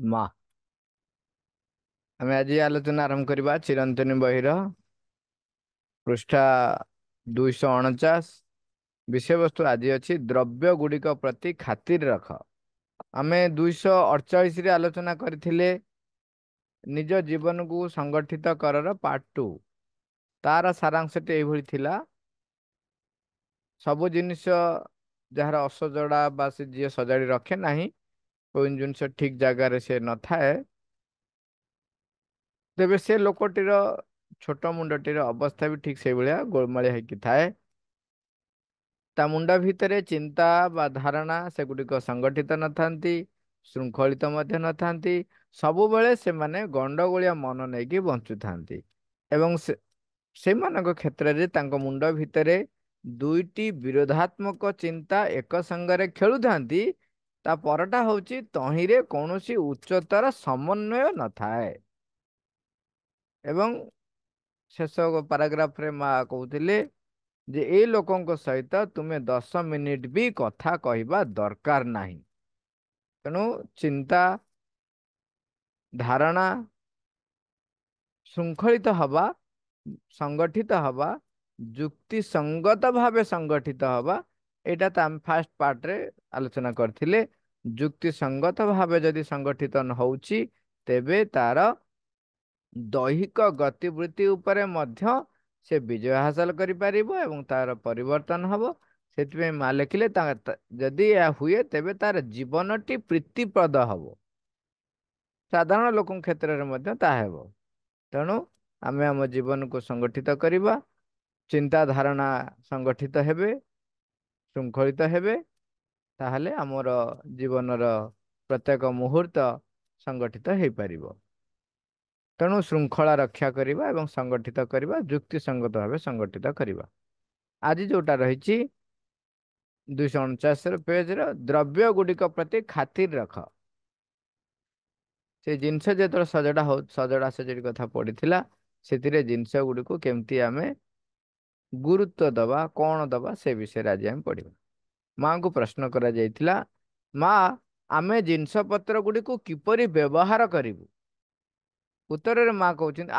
ମା ଆମେ ଆଜି ଆଲୋଚନା ଆରମ୍ଭ କରିବା ଚିରନ୍ତନୀ ବହିର ପୃଷ୍ଠା 249। ବିଷୟବସ୍ତୁ ଆଜି ଅଛି ଦ୍ରବ୍ୟ ଗୁଡ଼ିକ ପ୍ରତି ଖାତିର ରଖ। ଆମେ 248ରେ ଆଲୋଚନା କରିଥିଲେ ନିଜ ଜୀବନକୁ ସଂଗଠିତ କରର ପାର୍ଟ 2। ତାର ସାରାଂଶଟି ଏଇଭଳି ଥିଲା, ସବୁ ଜିନିଷ ଯାହାର ଅସଜଡ଼ା ବା ସେ ଯିଏ ସଜାଡ଼ି ରଖେ ନାହିଁ, କୋଉ ଜିନିଷ ଠିକ୍ ଜାଗାରେ ସେ ନଥାଏ, ତେବେ ସେ ଲୋକଟିର ଛୋଟ ମୁଣ୍ଡଟିର ଅବସ୍ଥା ବି ଠିକ୍ ସେଇଭଳିଆ ଗୋଳମାଳିଆ ହେଇକି ଥାଏ। ତା ମୁଣ୍ଡ ଭିତରେ ଚିନ୍ତା ବା ଧାରଣା ସେଗୁଡ଼ିକ ସଂଗଠିତ ନଥାନ୍ତି, ଶୃଙ୍ଖଳିତ ମଧ୍ୟ ନଥାନ୍ତି। ସବୁବେଳେ ସେମାନେ ଗଣ୍ଡଗୋଳିଆ ମନ ନେଇକି ବଞ୍ଚୁଥାନ୍ତି ଏବଂ ସେମାନଙ୍କ କ୍ଷେତ୍ରରେ ତାଙ୍କ ମୁଣ୍ଡ ଭିତରେ ଦୁଇଟି ବିରୋଧାତ୍ମକ ଚିନ୍ତା ଏକ ସଙ୍ଗରେ ଖେଳୁଥାନ୍ତି। ତା ପରଟା ହେଉଛି ତହିଁରେ କୌଣସି ଉଚ୍ଚତର ସମନ୍ୱୟ ନଥାଏ। ଏବଂ ଶେଷ ପାରାଗ୍ରାଫରେ ମା କହୁଥିଲେ ଯେ ଏଇ ଲୋକଙ୍କ ସହିତ ତୁମେ 10 ମିନିଟ୍ ବି କଥା କହିବା ଦରକାର ନାହିଁ। ତେଣୁ ଚିନ୍ତା, ଧାରଣା ଶୃଙ୍ଖଳିତ ହବା, ସଂଗଠିତ ହବା, ଯୁକ୍ତି ସଙ୍ଗତ ଭାବେ ସଂଗଠିତ ହବା, ଏଇଟା ତ ଆମେ ଫାଷ୍ଟ ପାର୍ଟରେ ଆଲୋଚନା କରିଥିଲେ। ଯୁକ୍ତି ସଙ୍ଗତ ଭାବେ ଯଦି ସଂଗଠିତ ନ ହଉଛି, ତେବେ ତାର ଦୈହିକ ଗତିବୃତ୍ତି ଉପରେ ମଧ୍ୟ ସେ ବିଜୟ ହାସଲ କରିପାରିବ ଏବଂ ତାର ପରିବର୍ତ୍ତନ ହବ। ସେଥିପାଇଁ ମା ଲେଖିଲେ ଯଦି ଏହା ହୁଏ ତେବେ ତାର ଜୀବନଟି ପ୍ରୀତିପ୍ରଦ ହବ। ସାଧାରଣ ଲୋକଙ୍କ କ୍ଷେତ୍ରରେ ମଧ୍ୟ ତାହା ହେବ। ତେଣୁ ଆମେ ଆମ ଜୀବନକୁ ସଂଗଠିତ କରିବା, ଚିନ୍ତା ଧାରଣା ସଂଗଠିତ ହେବେ, ଶୃଙ୍ଖଳିତ ହେବେ, ତାହେଲେ ଆମର ଜୀବନର ପ୍ରତ୍ୟେକ ମୁହୂର୍ତ୍ତ ସଂଗଠିତ ହେଇପାରିବ। ତେଣୁ ଶୃଙ୍ଖଳା ରକ୍ଷା କରିବା ଏବଂ ସଂଗଠିତ କରିବା, ଯୁକ୍ତି ସଙ୍ଗତ ଭାବେ ସଂଗଠିତ କରିବା। ଆଜି ଯୋଉଟା ରହିଛି 249 ପେଜର ଦ୍ରବ୍ୟ ଗୁଡ଼ିକ ପ୍ରତି ଖାତିର ରଖ। ସେ ଜିନିଷ ଯେତେବେଳେ ସଜଡ଼ା ସଜଡ଼ି କଥା ପଡ଼ିଥିଲା, ସେଥିରେ ଜିନିଷ ଗୁଡ଼ିକୁ କେମିତି ଆମେ ଗୁରୁତ୍ୱ ଦବା, କଣ ଦବା, ସେ ବିଷୟରେ ଆଜି ଆମେ ପଢ଼ିବା। ମାଙ୍କୁ ପ୍ରଶ୍ନ କରାଯାଇଥିଲା, ମା ଆମେ ଜିନିଷ ପତ୍ର ଗୁଡ଼ିକୁ କିପରି ବ୍ୟବହାର କରିବୁ? ଉତ୍ତରରେ ମା କହୁଛନ୍ତି,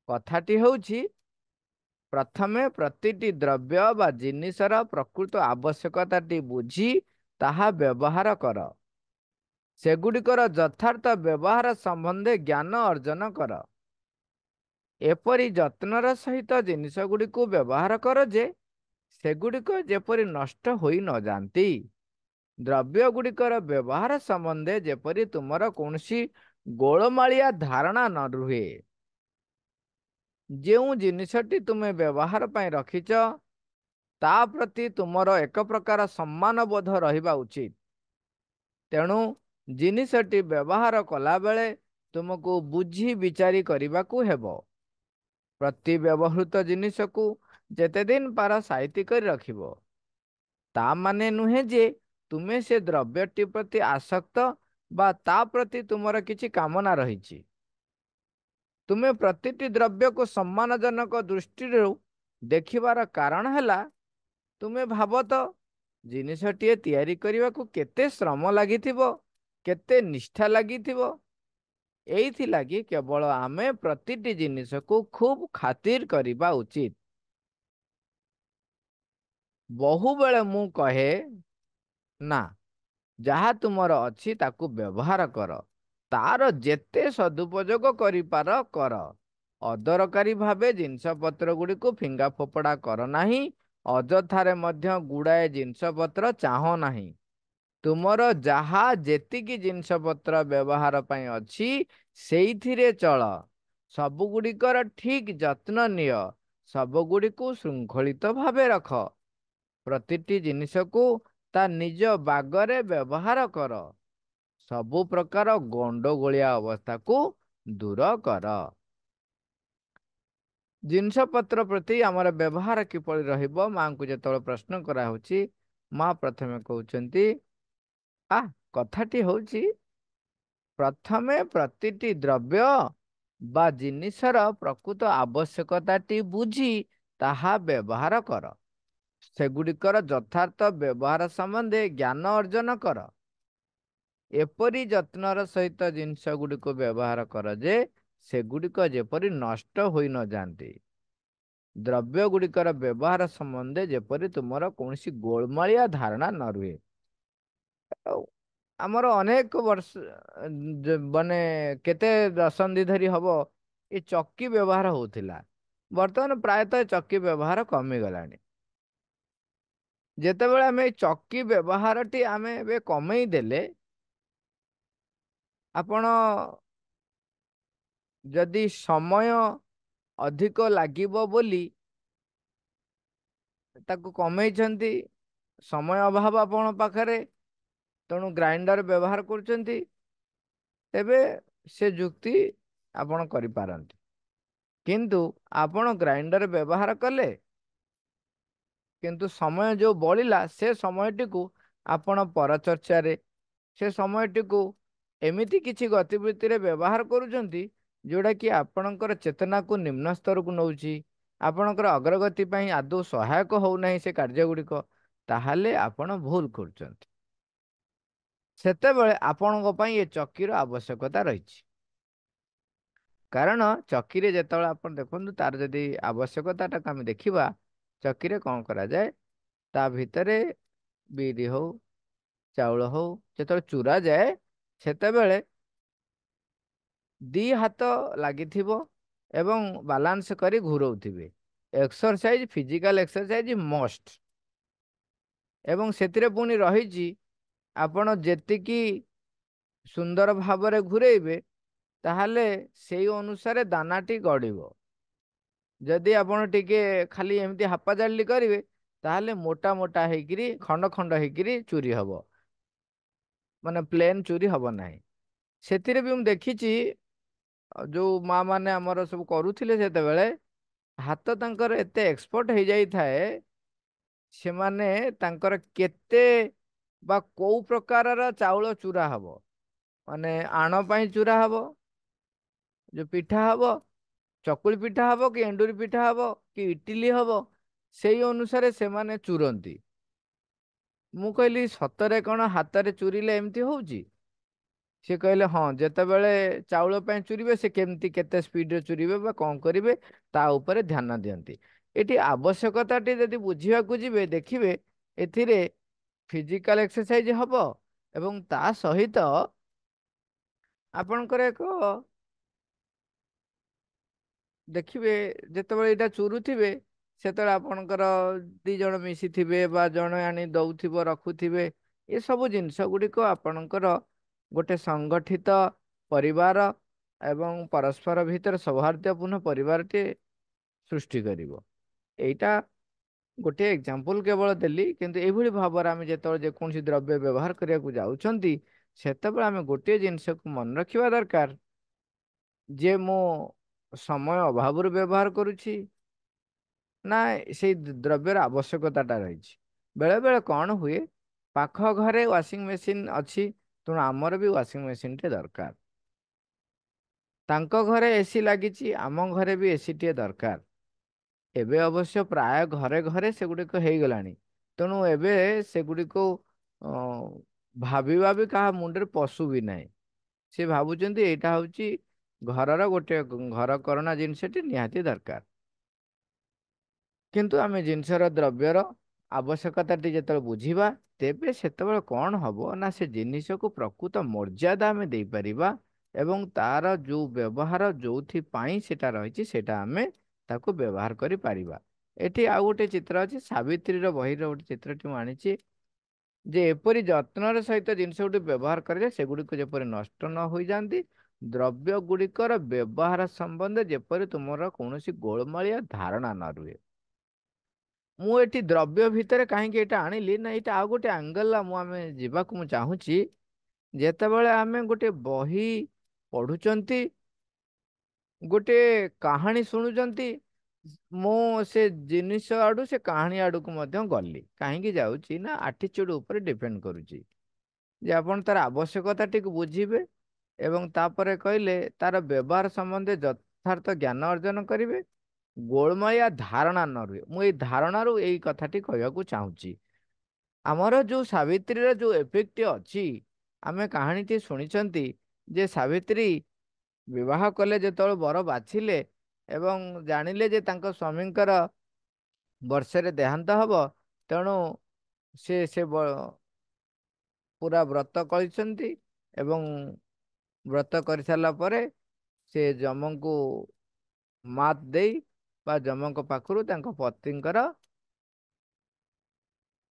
କଥାଟି ହେଉଛି ପ୍ରଥମେ ପ୍ରତିଟି ଦ୍ରବ୍ୟ ବା ଜିନିଷର ପ୍ରକୃତ ଆବଶ୍ୟକତାଟି ବୁଝି ତାହା ବ୍ୟବହାର କର। ସେଗୁଡ଼ିକର ଯଥାର୍ଥ ବ୍ୟବହାର ସମ୍ବନ୍ଧେ ଜ୍ଞାନ ଅର୍ଜନ କର। ଏପରି ଯତ୍ନର ସହିତ ଜିନିଷ ଗୁଡ଼ିକୁ ବ୍ୟବହାର କର ଯେ ସେଗୁଡ଼ିକ ଯେପରି ନଷ୍ଟ ହୋଇ ନଯାଆନ୍ତି। ଦ୍ରବ୍ୟ ଗୁଡ଼ିକର ବ୍ୟବହାର ସମ୍ବନ୍ଧେ ଯେପରି ତୁମର କୌଣସି ଗୋଳମାଳିଆ ଧାରଣା ନ ରୁହେ। ଯେଉଁ ଜିନିଷଟି ତୁମେ ବ୍ୟବହାର ପାଇଁ ରଖିଛ, ତା ପ୍ରତି ତୁମର ଏକ ପ୍ରକାର ସମ୍ମାନ ବୋଧ ରହିବା ଉଚିତ। ତେଣୁ ଜିନିଷଟି ବ୍ୟବହାର କଲାବେଳେ ତୁମକୁ ବୁଝି ବିଚାରି କରିବାକୁ ହେବ। ପ୍ରତି ବ୍ୟବହୃତ ଜିନିଷକୁ ଯେତେ ଦିନ ପାର ସାଇତି କରି ରଖିବ। ତା ମାନେ ନୁହେଁ ଯେ ତୁମେ ସେ ଦ୍ରବ୍ୟଟି ପ୍ରତି ଆସକ୍ତ ବା ତା ପ୍ରତି ତୁମର କିଛି କାମନା ରହିଛି। ତୁମେ ପ୍ରତିଟି ଦ୍ରବ୍ୟକୁ ସମ୍ମାନଜନକ ଦୃଷ୍ଟିରୁ ଦେଖିବାର କାରଣ ହେଲା, ତୁମେ ଭାବ ତ ଜିନିଷଟିଏ ତିଆରି କରିବାକୁ କେତେ ଶ୍ରମ ଲାଗିଥିବ, କେତେ ନିଷ୍ଠା ଲାଗିଥିବ। ଏଇଥିଲାଗି କେବଳ ଆମେ ପ୍ରତିଟି ଜିନିଷକୁ ଖୁବ୍ ଖାତିର କରିବା ଉଚିତ। ବହୁବେଳେ ମୁଁ କହେ, ନା, ଯାହା ତୁମର ଅଛି ତାକୁ ବ୍ୟବହାର କର, ତାର ଯେତେ ସଦୁପଯୋଗ କରିପାର କର। ଅଦରକାରୀ ଭାବେ ଜିନିଷପତ୍ର ଗୁଡ଼ିକୁ ଫିଙ୍ଗା ଫୋପଡ଼ା କର ନାହିଁ। ଅଯଥାରେ ମଧ୍ୟ ଗୁଡ଼ାଏ ଜିନିଷପତ୍ର ଚାହଁ ନାହିଁ। ତୁମର ଯାହା ଯେତିକି ଜିନିଷପତ୍ର ବ୍ୟବହାର ପାଇଁ ଅଛି ସେଇଥିରେ ଚଳ। ସବୁଗୁଡ଼ିକର ଠିକ୍ ଯତ୍ନ ନିଅ। ସବୁଗୁଡ଼ିକୁ ଶୃଙ୍ଖଳିତ ଭାବେ ରଖ। ପ୍ରତିଟି ଜିନିଷକୁ ତା ନିଜ ବାଗରେ ବ୍ୟବହାର କର। ସବୁ ପ୍ରକାର ଗଣ୍ଡଗୋଳିଆ ଅବସ୍ଥାକୁ ଦୂର କର। ଜିନିଷପତ୍ର ପ୍ରତି ଆମର ବ୍ୟବହାର କିପରି ରହିବ, ମାଙ୍କୁ ଯେତେବେଳେ ପ୍ରଶ୍ନ କରାହେଉଛି, ମା ପ୍ରଥମେ କହୁଛନ୍ତି, କଥାଟି ହେଉଛି ପ୍ରଥମେ ପ୍ରତିଟି ଦ୍ରବ୍ୟ ବା ଜିନିଷର ପ୍ରକୃତ ଆବଶ୍ୟକତାଟି ବୁଝି ତାହା ବ୍ୟବହାର କର। ସେଗୁଡ଼ିକର ଯଥାର୍ଥ ବ୍ୟବହାର ସମ୍ବନ୍ଧେ ଜ୍ଞାନ ଅର୍ଜନ କର। ଏପରି ଯତ୍ନର ସହିତ ଜିନିଷ ଗୁଡ଼ିକୁ ବ୍ୟବହାର କର ଯେ ସେଗୁଡ଼ିକ ଯେପରି ନଷ୍ଟ ହୋଇ ନ ଯାଆନ୍ତି। ଦ୍ରବ୍ୟ ଗୁଡ଼ିକର ବ୍ୟବହାର ସମ୍ବନ୍ଧେ ଯେପରି ତୁମର କୌଣସି ଗୋଳମାଳିଆ ଧାରଣା ନ ରୁହେ। ଆଉ ଆମର ଅନେକ ବର୍ଷ ମାନେ କେତେ ଦଶନ୍ଧି ଧରି ହବ ଏ ଚକି ବ୍ୟବହାର ହଉଥିଲା। ବର୍ତ୍ତମାନ ପ୍ରାୟତଃ ଚକି ବ୍ୟବହାର କମିଗଲାଣି। ଯେତେବେଳେ ଆମେ ଏଇ ଚକି ବ୍ୟବହାରଟି ଆମେ ଏବେ କମେଇ ଦେଲେ, ଆପଣ ଯଦି ସମୟ ଅଧିକ ଲାଗିବ ବୋଲି ତାକୁ କମେଇଛନ୍ତି, ସମୟ ଅଭାବ ଆପଣଙ୍କ ପାଖରେ, ତେଣୁ ଗ୍ରାଇଣ୍ଡର ବ୍ୟବହାର କରୁଛନ୍ତି, ତେବେ ସେ ଯୁକ୍ତି ଆପଣ କରିପାରନ୍ତି। କିନ୍ତୁ ଆପଣ ଗ୍ରାଇଣ୍ଡର ବ୍ୟବହାର କଲେ, କିନ୍ତୁ ସମୟ ଯୋଉ ବଳିଲା ସେ ସମୟଟିକୁ ଆପଣ ପରଚର୍ଚ୍ଚାରେ, ସେ ସମୟଟିକୁ ଏମିତି କିଛି ଗତିବିଧିରେ ବ୍ୟବହାର କରୁଛନ୍ତି ଯୋଉଟା କି ଆପଣଙ୍କର ଚେତନାକୁ ନିମ୍ନ ସ୍ତରକୁ ନଉଛି, ଆପଣଙ୍କର ଅଗ୍ରଗତି ପାଇଁ ଆଦୌ ସହାୟକ ହଉନାହିଁ ସେ କାର୍ଯ୍ୟ ଗୁଡ଼ିକ, ତାହେଲେ ଆପଣ ଭୁଲ କରୁଛନ୍ତି। ସେତେବେଳେ ଆପଣଙ୍କ ପାଇଁ ଏ ଚକିର ଆବଶ୍ୟକତା ରହିଛି। କାରଣ ଚକିରେ ଯେତେବେଳେ ଆପଣ ଦେଖନ୍ତୁ ତାର ଯଦି ଆବଶ୍ୟକତାଟାକୁ ଆମେ ଦେଖିବା, ଚକିରେ କଣ କରାଯାଏ, ତା ଭିତରେ ବିରି ହଉ ଚାଉଳ ହଉ ଯେତେବେଳେ ଚୁରା ଯାଏ, ସେତେବେଳେ ଦି ହାତ ଲାଗିଥିବ ଏବଂ ବାଲାନ୍ସ କରି ଘୁରଉଥିବେ। ଏକ୍ସରସାଇଜ, ଫିଜିକାଲ ଏକ୍ସରସାଇଜ ମଷ୍ଟ। ଏବଂ ସେଥିରେ ପୁଣି ରହିଛି, ଆପଣ ଯେତିକି ସୁନ୍ଦର ଭାବରେ ଘୁରେଇବେ ତାହେଲେ ସେଇ ଅନୁସାରେ ଦାନାଟି ଗଡ଼ିବ। ଯଦି ଆପଣ ଟିକେ ଖାଲି ଏମିତି ହାପାଜାଳି କରିବେ ତାହେଲେ ମୋଟା ମୋଟା ହେଇକିରି ଖଣ୍ଡ ଖଣ୍ଡ ହେଇକିରି ଚୁରି ହବ, ମାନେ ପ୍ଲେନ ଚୁରି ହବ ନାହିଁ। ସେଥିରେ ବି ମୁଁ ଦେଖିଛି ଯୋଉ ମା ମାନେ ଆମର ସବୁ କରୁଥିଲେ, ସେତେବେଳେ ହାତ ତାଙ୍କର ଏତେ ଏକ୍ସପର୍ଟ ହେଇଯାଇଥାଏ, ସେମାନେ ତାଙ୍କର କେତେ ବା କୋଉ ପ୍ରକାରର ଚାଉଳ ଚୁରା ହବ, ମାନେ ଆଣ ପାଇଁ ଚୁରା ହବ, ଯୋଉ ପିଠା ହବ, ଚକୁଳି ପିଠା ହବ କି ଏଣ୍ଡୁରି ପିଠା ହବ କି ଇଟିଲି ହବ, ସେଇ ଅନୁସାରେ ସେମାନେ ଚୁରନ୍ତି। ମୁଁ କହିଲି ସତରେ କଣ ହାତରେ ଚୁରିଲେ ଏମିତି ହଉଛି? ସେ କହିଲେ ହଁ, ଯେତେବେଳେ ଚାଉଳ ପାଇଁ ଚୁରିବେ ସେ କେମିତି କେତେ ସ୍ପିଡରେ ଚୁରିବେ ବା କଣ କରିବେ ତା ଉପରେ ଧ୍ୟାନ ଦିଅନ୍ତି। ଏଠି ଆବଶ୍ୟକତାଟି ଯଦି ବୁଝିବାକୁ ଯିବେ, ଦେଖିବେ ଏଥିରେ ଫିଜିକାଲ ଏକ୍ସରସାଇଜ ହବ ଏବଂ ତା ସହିତ ଆପଣଙ୍କର ଏକ ଦେଖିବେ ଯେତେବେଳେ ଏଇଟା ଚୁରୁଥିବେ, ସେତେବେଳେ ଆପଣଙ୍କର ଦି ଜଣ ମିଶିଥିବେ ବା ଜଣେ ଆଣି ଦଉଥିବ ରଖୁଥିବେ, ଏସବୁ ଜିନିଷ ଗୁଡ଼ିକ ଆପଣଙ୍କର ଗୋଟେ ସଂଗଠିତ ପରିବାର ଏବଂ ପରସ୍ପର ଭିତରେ ସୌହାର୍ଦ୍ଦ୍ୟପୂର୍ଣ୍ଣ ପରିବାରଟିଏ ସୃଷ୍ଟି କରିବ। ଏଇଟା ଗୋଟିଏ ଏକ୍ଜାମ୍ପଲ କେବଳ ଦେଲି, କିନ୍ତୁ ଏଇଭଳି ଭାବରେ ଆମେ ଯେତେବେଳେ ଯେକୌଣସି ଦ୍ରବ୍ୟ ବ୍ୟବହାର କରିବାକୁ ଯାଉଛନ୍ତି, ସେତେବେଳେ ଆମେ ଗୋଟିଏ ଜିନିଷକୁ ମନେ ରଖିବା ଦରକାର ଯେ ମୁଁ ସମୟ ଅଭାବରୁ ବ୍ୟବହାର କରୁଛି ନା ସେଇ ଦ୍ରବ୍ୟର ଆବଶ୍ୟକତାଟା ରହିଛି। ବେଳେ ବେଳେ କଣ ହୁଏ, ପାଖ ଘରେ ୱାସିଂ ମେସିନ୍ ଅଛି, ତେଣୁ ଆମର ବି ୱାସିଂ ମେସିନଟେ ଦରକାର। ତାଙ୍କ ଘରେ ଏସି ଲାଗିଛି, ଆମ ଘରେ ବି ଏସି ଟିଏ ଦରକାର। ଏବେ ଅବଶ୍ୟ ପ୍ରାୟ ଘରେ ଘରେ ସେଗୁଡ଼ିକ ହେଇଗଲାଣି, ତେଣୁ ଏବେ ସେଗୁଡ଼ିକୁ ଅ, ଭାବିବା ବି କାହା ମୁଣ୍ଡରେ ପଶୁ ବି ନାହିଁ। ସେ ଭାବୁଛନ୍ତି ଏଇଟା ହଉଛି ଘରର ଗୋଟେ ଘର କରଣା ଜିନିଷଟି ନିହାତି ଦରକାର। କିନ୍ତୁ ଆମେ ଜିନିଷର ଦ୍ରବ୍ୟର ଆବଶ୍ୟକତାଟି ଯେତେବେଳେ ବୁଝିବା, ତେବେ ସେତେବେଳେ କଣ ହବ ନା ସେ ଜିନିଷକୁ ପ୍ରକୃତ ମର୍ଯ୍ୟାଦା ଆମେ ଦେଇପାରିବା ଏବଂ ତାର ଯୋଉ ବ୍ୟବହାର ଯୋଉଥିପାଇଁ ସେଟା ରହିଛି ସେଟା ଆମେ ତାକୁ ବ୍ୟବହାର କରିପାରିବା। ଏଠି ଆଉ ଗୋଟେ ଚିତ୍ର ଅଛି, ସାବିତ୍ରୀର ବହିର ଗୋଟେ ଚିତ୍ରଟି ମୁଁ ଆଣିଛି, ଯେ ଏପରି ଯତ୍ନର ସହିତ ଜିନିଷ ଗୁଡ଼ିକୁ ବ୍ୟବହାର କରାଯାଏ ସେଗୁଡ଼ିକୁ ଯେପରି ନଷ୍ଟ ନ ହୋଇଯାଆନ୍ତି, ଦ୍ରବ୍ୟ ଗୁଡ଼ିକର ବ୍ୟବହାର ସମ୍ବନ୍ଧରେ ଯେପରି ତୁମର କୌଣସି ଗୋଳମାଳିଆ ଧାରଣା ନ ରୁହେ। ମୁଁ ଏଠି ଦ୍ରବ୍ୟ ଭିତରେ କାହିଁକି ଏଇଟା ଆଣିଲି ନା, ଏଇଟା ଆଉ ଗୋଟେ ଆଙ୍ଗେଲ ଆମେ ଯିବାକୁ ମୁଁ ଚାହୁଁଛି। ଯେତେବେଳେ ଆମେ ଗୋଟେ ବହି ପଢୁଛନ୍ତି, ଗୋଟେ କାହାଣୀ ଶୁଣୁଛନ୍ତି, ମୁଁ ସେ ଜିନିଷ ଆଡୁ ସେ କାହାଣୀ ଆଡକୁ ମଧ୍ୟ ଗଲି। କାହିଁକି ଯାଉଛି ନା ଆଟିଚ୍ୟୁଡ ଉପରେ ଡିପେଣ୍ଡ କରୁଛି, ଯେ ଆପଣ ତାର ଆବଶ୍ୟକତାଟିକୁ ବୁଝିବେ ଏବଂ ତାପରେ କହିଲେ ତାର ବ୍ୟବହାର ସମ୍ବନ୍ଧରେ ଯଥାର୍ଥ ଜ୍ଞାନ ଅର୍ଜନ କରିବେ, ଗୋଳମାଳିଆ ଧାରଣା ନ ରୁହେ। ମୁଁ ଏଇ ଧାରଣାରୁ ଏଇ କଥାଟି କହିବାକୁ ଚାହୁଁଛି। ଆମର ଯୋଉ ସାବିତ୍ରୀର ଯୋଉ ଏଫେକ୍ଟ ଅଛି, ଆମେ କାହାଣୀଟି ଶୁଣିଛନ୍ତି ଯେ ସାବିତ୍ରୀ ବିବାହ କଲେ, ଯେତେବେଳେ ବର ବାଛିଲେ ଏବଂ ଜାଣିଲେ ଯେ ତାଙ୍କ ସ୍ୱାମୀଙ୍କର ବର୍ଷରେ ଦେହାନ୍ତ ହବ, ତେଣୁ ସେ ପୁରା ବ୍ରତ କରିଛନ୍ତି ଏବଂ ବ୍ରତ କରିସାରିଲା ପରେ ସେ ଯମଙ୍କୁ ମାତ ଦେଇ ବା ଯମଙ୍କ ପାଖରୁ ତାଙ୍କ ପତିଙ୍କର